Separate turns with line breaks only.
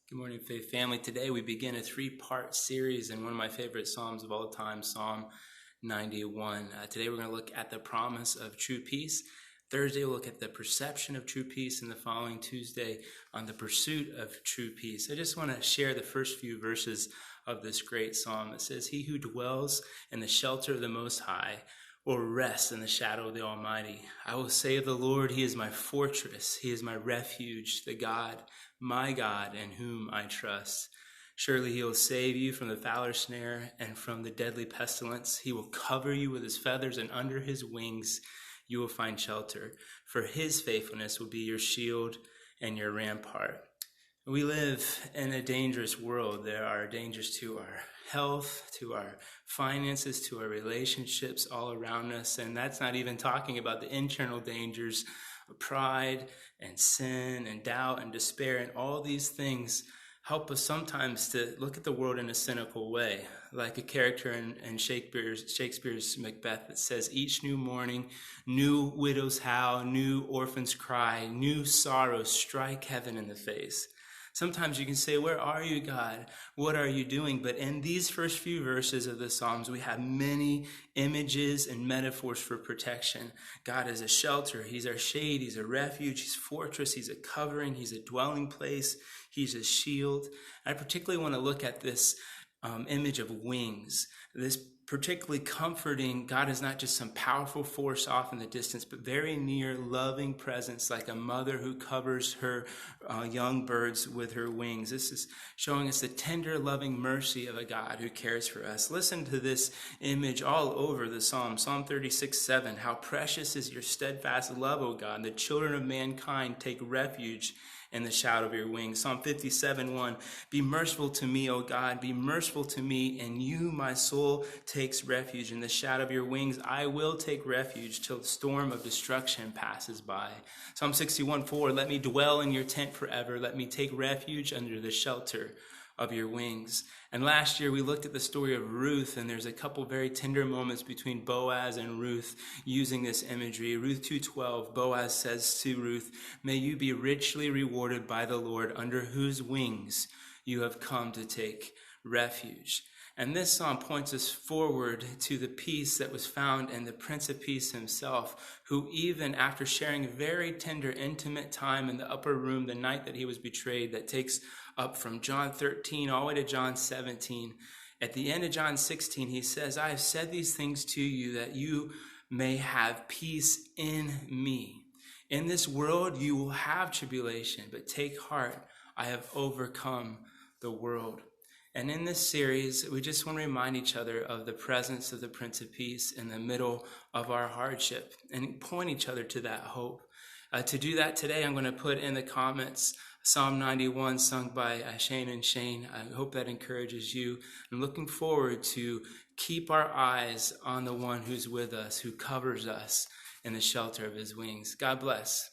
Good morning, Faith Family. Today we begin a three-part series in one of my favorite Psalms of all time, Psalm 91. Today we're going to look at the promise of true peace. Thursday we'll look at the perception of true peace, and the following Tuesday on the pursuit of true peace. I just want to share the first few verses of this great psalm. It says, "He who dwells in the shelter of the Most High will rest in the shadow of the Almighty. I will say of the Lord, He is my fortress. He is my refuge, my God, in whom I trust. Surely He will save you from the fowler's snare and from the deadly pestilence. He will cover you with His feathers, and under His wings you will find shelter. For His faithfulness will be your shield and your rampart." We live in a dangerous world. There are dangers to our health, to our finances, to our relationships all around us. And that's not even talking about the internal dangers of pride and sin and doubt and despair. And all these things help us sometimes to look at the world in a cynical way, like a character in Shakespeare's Macbeth that says, "Each new morning, new widows howl, new orphans cry, new sorrows strike heaven in the face." Sometimes you can say, "Where are you, God? What are you doing?" But in these first few verses of the Psalms, we have many images and metaphors for protection. God is a shelter. He's our shade. He's a refuge. He's a fortress. He's a covering. He's a dwelling place. He's a shield. I particularly want to look at this image of wings. This particularly comforting, God is not just some powerful force off in the distance, but very near, loving presence, like a mother who covers her young birds with her wings. This is showing us the tender, loving mercy of a God who cares for us. Listen to this image all over the Psalm. Psalm 36:7. "How precious is your steadfast love, O God. The children of mankind take refuge in the shadow of your wings." Psalm 57:1. "Be merciful to me, O God, be merciful to me, and you, my soul, takes refuge. In the shadow of your wings I will take refuge till the storm of destruction passes by." Psalm 61:4. "Let me dwell in your tent forever. Let me take refuge under the shelter of your wings." And last year we looked at the story of Ruth, and there's a couple very tender moments between Boaz and Ruth using this imagery. Ruth 2:12, Boaz says to Ruth, "May you be richly rewarded by the Lord, under whose wings you have come to take refuge." And this psalm points us forward to the peace that was found in the Prince of Peace himself, who even after sharing a very tender, intimate time in the upper room the night that he was betrayed, that takes up from John 13 all the way to John 17. At the end of John 16, he says, "I have said these things to you that you may have peace in me. In this world you will have tribulation, but take heart, I have overcome the world." And in this series, we just want to remind each other of the presence of the Prince of Peace in the middle of our hardship and point each other to that hope. To do that today, I'm going to put in the comments Psalm 91 sung by Shane and Shane. I hope that encourages you. I'm looking forward to keep our eyes on the one who's with us, who covers us in the shelter of his wings. God bless.